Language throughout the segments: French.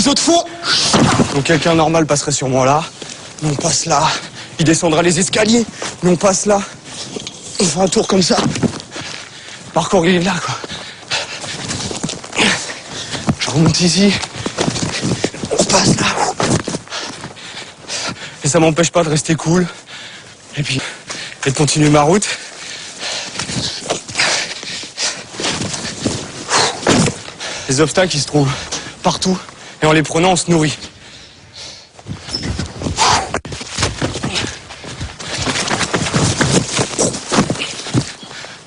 les autres font. Donc quelqu'un normal passerait sûrement là. Nous on passe là. Il descendra les escaliers. Nous on passe là. On fait un tour comme ça. Le parcours il est là quoi. Je remonte ici. On passe là. Et ça m'empêche pas de rester cool. Et puis, et de continuer ma route. Les obstacles, ils se trouvent partout. Et en les prenant, on se nourrit.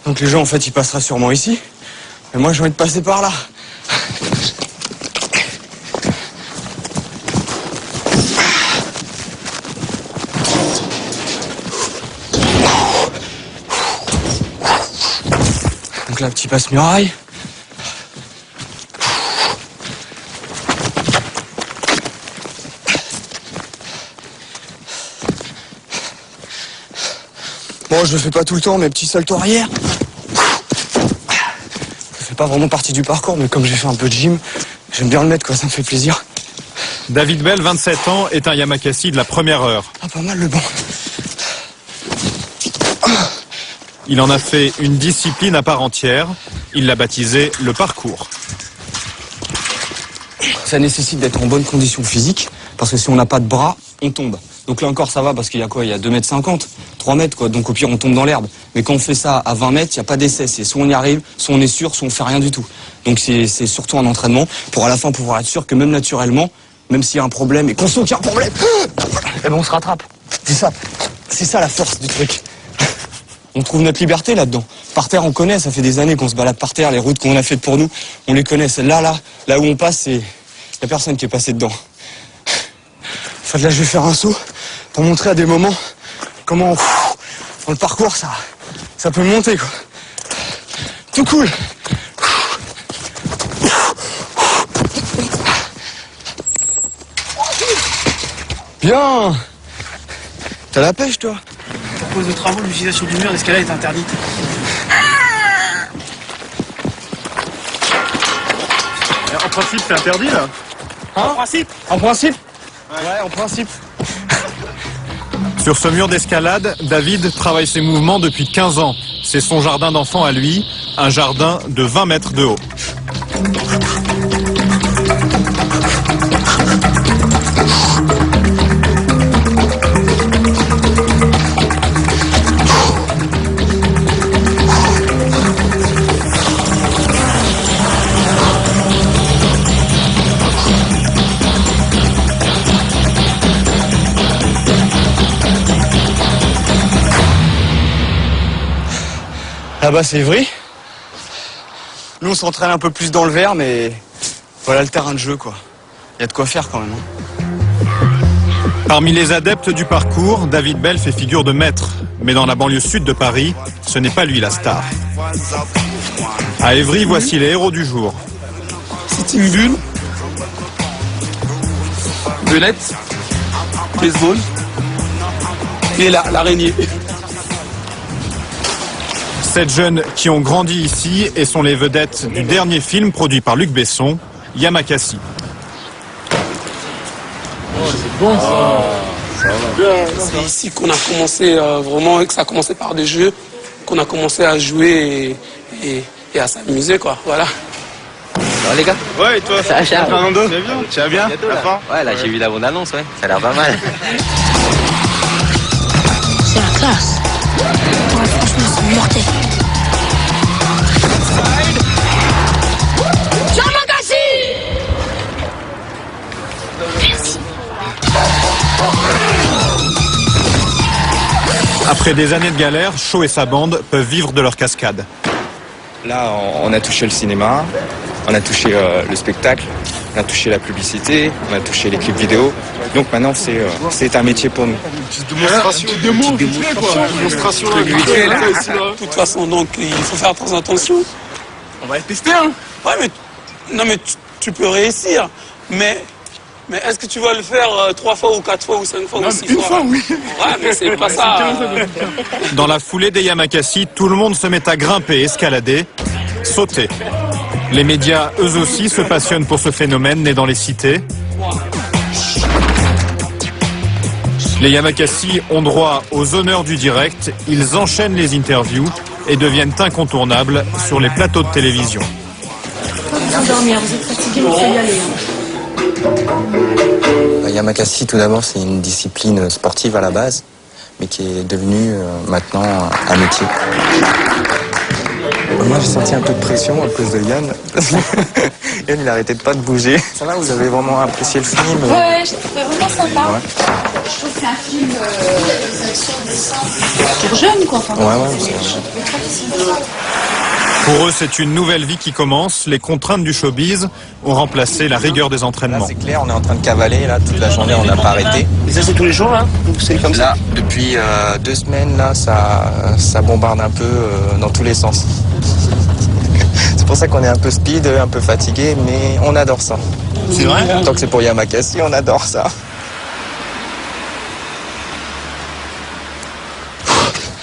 Donc les gens, en fait, ils passeraient sûrement ici. Mais moi, j'ai envie de passer par là. Donc là, petit passe-muraille. Bon, je le fais pas tout le temps, mes petits saltos arrière. Ça fait pas vraiment partie du parcours, mais comme j'ai fait un peu de gym, j'aime bien le mettre, quoi, ça me fait plaisir. David Bell, 27 ans, est un Yamakasi de la première heure. Ah, pas mal le banc. Il en a fait une discipline à part entière. Il l'a baptisé le parcours. Ça nécessite d'être en bonne condition physique, parce que si on n'a pas de bras, on tombe. Donc là encore, ça va, parce qu'il y a quoi? Il y a 2,50 m, 3 mètres, quoi. Donc au pire, on tombe dans l'herbe. Mais quand on fait ça à 20 mètres, il n'y a pas d'essai. C'est soit on y arrive, soit on est sûr, soit on fait rien du tout. Donc c'est surtout un entraînement pour à la fin pouvoir être sûr que même naturellement, même s'il y a un problème et qu'on sent qu'il y a un problème, eh ben on se rattrape. C'est ça la force du truc. On trouve notre liberté là-dedans. Par terre, on connaît, ça fait des années qu'on se balade par terre, les routes qu'on a faites pour nous, on les connaît. Celle-là, là où on passe, il n'y a personne qui est passé dedans. En fait, là, je vais faire un saut pour montrer à des moments comment, dans le parcours, ça peut monter, quoi. Tout cool. Bien. T'as la pêche, toi? À cause de travaux, l'utilisation du mur d'escalade est interdite. En principe, c'est interdit, là. En principe. En principe? Ouais, en principe. Sur ce mur d'escalade, David travaille ses mouvements depuis 15 ans. C'est son jardin d'enfant à lui, un jardin de 20 mètres de haut. Là-bas, c'est Évry. Nous, on s'entraîne un peu plus dans le vert, mais voilà le terrain de jeu, quoi. Il y a de quoi faire quand même. Parmi les adeptes du parcours, David Bell fait figure de maître. Mais dans la banlieue sud de Paris, ce n'est pas lui la star. À Évry, voici les héros du jour. C'est une bulle, belette, baseball et l'araignée. 7 jeunes qui ont grandi ici et sont les vedettes du dernier film produit par Luc Besson, Yamakasi. C'est ici qu'on a commencé vraiment, que ça a commencé par des jeux, qu'on a commencé à jouer et à s'amuser, quoi. Voilà. Alors les gars? Ouais, et toi? Ça va, Charles? Fernando? Tu vas bien? La fin? Ouais, là j'ai vu la bande-annonce, ouais. Ça a l'air pas mal. C'est la classe. Ouais, franchement, c'est mortel. Yamakasi! Merci. Après des années de galère, Shaw et sa bande peuvent vivre de leur cascade. Là, on a touché le cinéma, on a touché le spectacle, on a touché la publicité, on a touché les clips vidéo. Donc maintenant, c'est un métier pour nous. Démonstration. Démonstration. De toute façon, donc, il faut faire très attention. On va tester, hein? Ouais, mais, non, mais tu peux réussir. Mais est-ce que tu vas le faire 3 fois ou 4 fois ou 5 fois ou 6 fois? Une fois, oui. Ouais, mais c'est pas ça. Dans la foulée des Yamakasi, tout le monde se met à grimper, escalader, sauter. Les médias, eux aussi, se passionnent pour ce phénomène né dans les cités. Les Yamakasi ont droit aux honneurs du direct, ils enchaînent les interviews et deviennent incontournables sur les plateaux de télévision. Bien dormir, vous êtes fatigué, il faut y aller. Yamakasi, tout d'abord, c'est une discipline sportive à la base, mais qui est devenue maintenant un métier. Moi, j'ai senti un peu de pression à cause de Yann. Yann, il arrêtait pas de bouger. Ça va, vous avez vraiment apprécié le film? Ouais, je trouve vraiment sympa. Ouais. Je trouve que c'est un film pour jeunes, quoi. Enfin, Ouais, Pour eux, c'est une nouvelle vie qui commence. Les contraintes du showbiz ont remplacé la rigueur des Là, entraînements. c'est clair, on est en train de cavaler, là, toute la journée, on n'a pas arrêté. Et ça, c'est tous les jours, là? C'est comme ça? Là, depuis 2 semaines, là, ça bombarde un peu dans tous les sens. C'est pour ça qu'on est un peu speed, un peu fatigué, mais on adore ça. C'est vrai? Tant que c'est pour Yamakasi, on adore ça.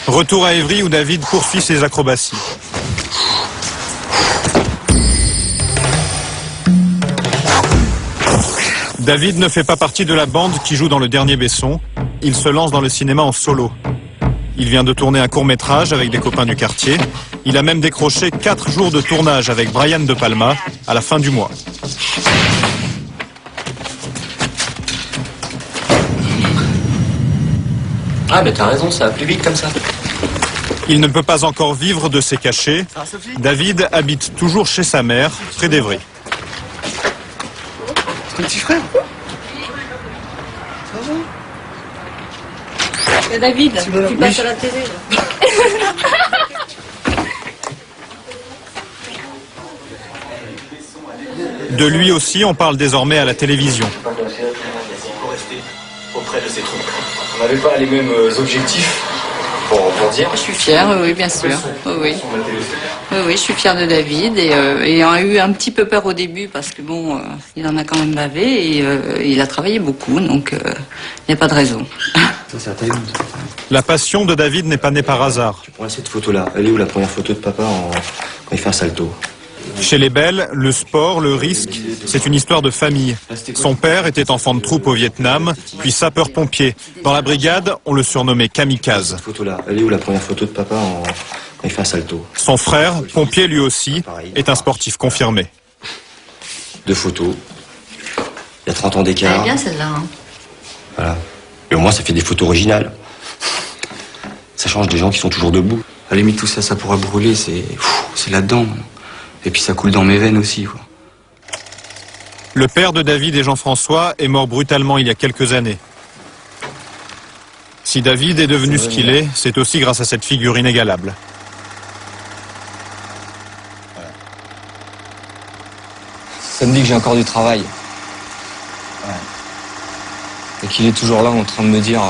Retour à Évry où David poursuit ses acrobaties. David ne fait pas partie de la bande qui joue dans Le Dernier Besson. Il se lance dans le cinéma en solo. Il vient de tourner un court-métrage avec des copains du quartier. Il a même décroché 4 jours de tournage avec Brian De Palma à la fin du mois. Ah, mais t'as raison, ça va plus vite comme ça. Il ne peut pas encore vivre de ses cachets. David habite toujours chez sa mère, près d'Évry. C'est ton petit frère? Et David, tu passes à la télé. De lui aussi, on parle désormais à la télévision. Auprès de ces trucs. On n'avait pas les mêmes objectifs pour dire. Je suis fière, oui, bien sûr. Oui, je suis fière de David et ayant eu un petit peu peur au début parce que bon, il en a quand même bavé et il a travaillé beaucoup, donc il n'y a pas de raison. Ça, c'est à taille haute. La passion de David n'est pas née par hasard. Tu prends cette photo-là. Elle est où la première photo de papa quand il fait un salto? Chez les Belles, le sport, le risque, c'est une histoire de famille. Son père était enfant de troupe au Vietnam, puis sapeur-pompier. Dans la brigade, on le surnommait kamikaze. Cette photo-là. Elle est où la première photo de papa quand il fait un salto? Son frère, pompier lui aussi, est un sportif confirmé. 2 photos. Il y a 30 ans Elle est d'écart. bien celle-là. Hein. Voilà. Et au moins, ça fait des photos originales. Ça change des gens qui sont toujours debout. À la limite, tout ça, ça pourra brûler, c'est là-dedans. Et puis ça coule dans mes veines aussi, quoi. Le père de David et Jean-François est mort brutalement il y a quelques années. Si David est devenu ce qu'il est, c'est aussi grâce à cette figure inégalable. Ça me dit que j'ai encore du travail. Ouais. Et qu'il est toujours là en train de me dire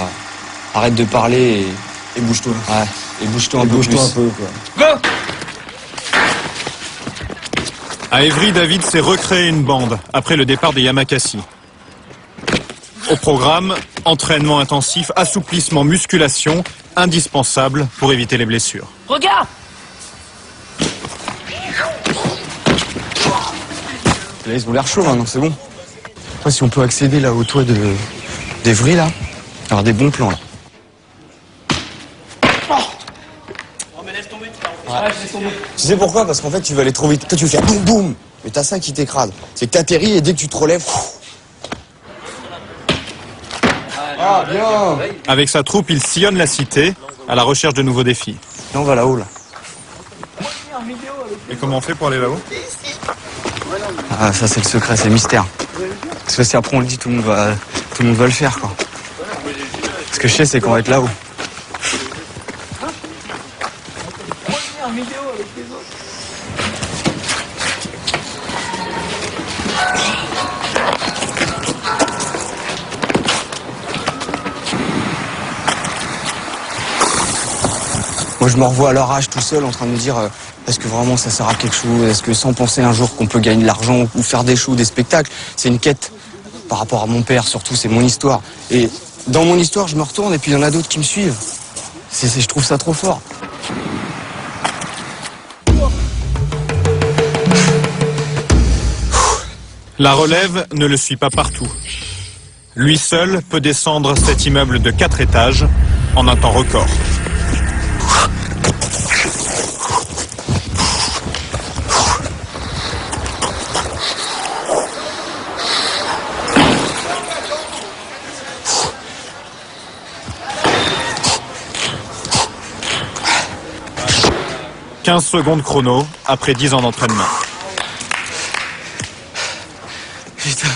arrête de parler et bouge-toi. Ouais. Et bouge-toi un peu plus. Go! À Évry, David s'est recréé une bande après le départ des Yamakasi. Au programme, entraînement intensif, assouplissement, musculation, indispensable pour éviter les blessures. Regarde! Là, ils ont l'air chauds maintenant, c'est bon. Après, si on peut accéder là au toit d'Évry, là, avoir des bons plans là. Tu sais pourquoi? Parce qu'en fait, tu vas aller trop vite. Toi, tu veux faire boum boum, mais t'as ça qui t'écrase. C'est que t'atterris et dès que tu te relèves. Ah, bien! Avec sa troupe, il sillonne la cité à la recherche de nouveaux défis. Là, on va là-haut, là. Et comment on fait pour aller là-haut? Ah, ça, c'est le secret, c'est le mystère. Parce que si après on le dit, tout le monde va le faire, quoi. Ce que je sais, c'est qu'on va être là-haut. Moi, je me revois à leur âge tout seul en train de me dire est-ce que vraiment ça sert à quelque chose? Est-ce que sans penser un jour qu'on peut gagner de l'argent ou faire des shows, des spectacles? C'est une quête par rapport à mon père, surtout, c'est mon histoire. Et dans mon histoire, je me retourne et puis il y en a d'autres qui me suivent. Je trouve ça trop fort. La relève ne le suit pas partout. Lui seul peut descendre cet immeuble de 4 étages en un temps record. « 15 secondes chrono après 10 ans d'entraînement. » Putain.